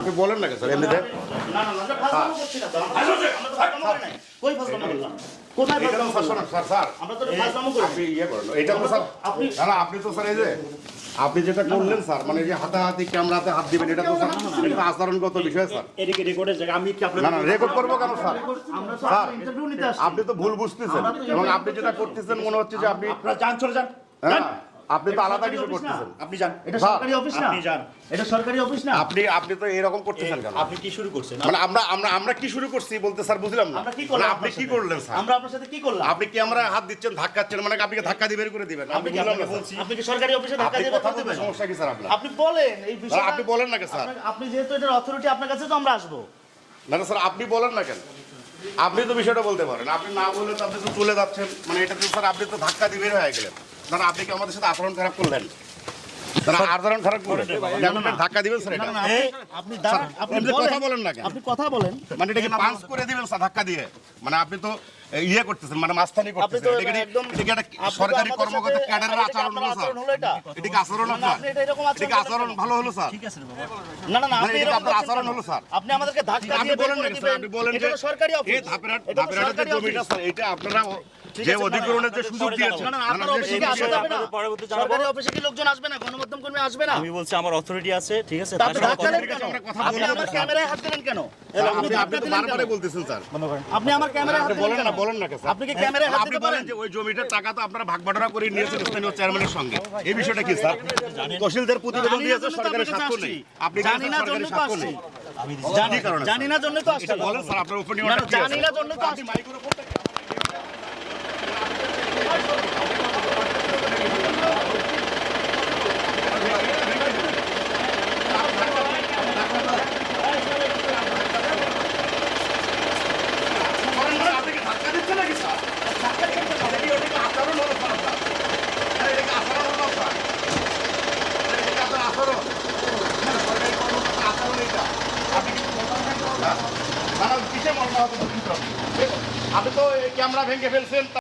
আপনি বলেন না স্যার এমনিতে না না আমরা ফাজলামো করছি না তো আমরা তো ফাজলামো করে নাই কই ফাজলামো করলাম কোথায় এটা তো ফাজলামো স্যার স্যার স্যার আমরা তো ফাজলামো করি আপনি ইয়ে করেন এটা তো স্যার আপনি না না আপনি তো স্যার এই যে আপনি যেটা করলেন স্যার মানে যে হাতাহাতি ক্যামেরাতে হাত দিবেন এটা তো স্যার এটা তো আচরণগত বিষয় স্যার এদিকে রেকর্ডের জায়গা আমি কি আপনার না না রেকর্ড করবো কেন স্যার আমরা তো স্যার ইন্টারভিউ নিতে আসছি আপনি তো ভুল বুঝতেছেন এবং আপনি যেটা করতেছেন মনে হচ্ছে যে আপনি আপনারা যান চলে যান হ্যাঁ আপনি তো আলাদা কিছু করতেছেন আপনি যান এটা স্যার, সরকারি অফিস না আপনি যান। এটা সরকারি অফিস না আপনি তো এরকম করতেছেন কেন আপনি কি শুরু করছেন? মানে আমরা কি শুরু করছি বলতে স্যার বুঝলাম না আমরা কি মানে করলাম আপনি কি করলেন স্যার আমরা আপনার সাথে কি করলাম আপনি ক্যামেরায় হাত দিচ্ছেন ধাক্কাচ্ছেন মানে আপনি ধাক্কা দিয়ে বের করে দিবেন আমি কি বললাম না আপনাকে স্যার। বলছি? আপনি কি সরকারি অফিসে ধাক্কা আপনি দিয়ে কথা বের করে বলতে দিবেন? সমস্যা কি স্যার আপনার আপনি বলেন এই স্যার, বিষয়টা আপনি বলেন না কেন স্যার আপনি যেহেতু এটার অথরিটি আপনার কাছে তো আমরা আসবো না না স্যার আপনি বলেন না কেন আপনি তো বিষয়টা বলতে পারেন আপনি না বললে তো আপনি তো চলে যাচ্ছেন মানে এটা তো স্যার আপনি তো ধাক্কা দিয়ে বের হয়ে গেলেন না আপনি কি আমাদের সাথে আচরণ খারাপ করলেন আচরণ খারাপ করলেন আপনি ধাক্কা দিবেন স্যার এটা না, আপনি দাঁড়ান আপনি আপনি বলেন কথা বলেন না কেন আপনি কথা বলেন মানে এটা কি পাঞ্চ করে দিবেন স্যার ধাক্কা দিয়ে মানে আপনি তো ইয়ে করতেছেন মানে মাস্তানি আপনি করতেছেন তো এটা কি- একদম এটা কি একটা আপনি তো সরকারি আমাদের কর্মকর্তা সাথে- ক্যাডারের এটা কি আচরণ আপনার হলো স্যার আচরণ হলো এটা? এটা কি আচরণ না, না, আপনার আপনি এটা এরকম এটা কি আচরণ আচরণ ভালো হলো স্যার ঠিক আছে রে বাবা। না না না মানে আপনি এটা কি এরকম আপনার করছেন আচরণ কেন? হলো স্যার আপনি আমাদেরকে ধাক্কা আপনি দিয়ে বের বলেন করে না দিবেন আপনি বলেন এটা যে তো সরকারি এই অফিস ধাপের এটা তো সরকারি জমিটা অফিস স্যার এটা আপনারা যে আছে, অধিগ্রহণের যে আপনাদের সুযোগ পরে দিয়েছেন না না না, আপনার না, অফিসে যে কি আসা বিষয়ে যাবে না আপনাদের পরবর্তী জানাবো। সরকারি অফিসে কি লোকজন আসবে না গণমাধ্যম কর্মী আসবে না আমি বলছি আমার অথরিটি আছে, ঠিক আছে? তা তার আপনি সাথে ধাক্কা কথা দেন ঠিক আছে, কেন? আমরা কথা আপনি বলবো আমার স্যার। ক্যামেরায় হাত দিলেন কেন স্যার, আপনি আপনি ধাক্কা তো দিলেন বারবারই কেন? বলতেছেন স্যার আপনি আমার ক্যামেরায় হাত আপনি দিলেন বলেন না কেন? বলেন না কে স্যার আপনি কি ক্যামেরায় হাত আপনি দিতে বলেন পারেন যে ওই জমিটার টাকা তো আপনারা ভাগ বাটোয়ারা করে নিয়েছেন স্থানীয় চেয়ারম্যানের সঙ্গে এই বিষয়টা কি স্যার তহসিলদার প্রতিবেদন জানি না দিয়েছে জন্য তো সরকারের আপনার কাছে স্বাক্ষর আসছি। নেই আপনি জানি না সরকারের জন্য তো স্বাক্ষর আসছি। নেই আমি জানি কি কারণে, জানি না জন্য তো আসছি এটা বলেন স্যার আপনার না, ওপিনিয়নটা না, কি জানি আছে না জন্য তো আপনি আসছি। মাইকের উপর আপনি কি ধাক্কা দিচ্ছেন নাকি স্যার ধাক্কা দিচ্ছেন না এটা কি ওটা কি আচরণ হলো স্যার আপনার? আরে এটা কি আচরণ হলো স্যার এটা কি আপনার আচরণ সরকারি কর্মকর্তার আচরণ এটা আপনি কি বলতে পারবেন না না কিসে মরনা হতো আপনি তো এই ক্যামেরা ভেঙে ফেলছেন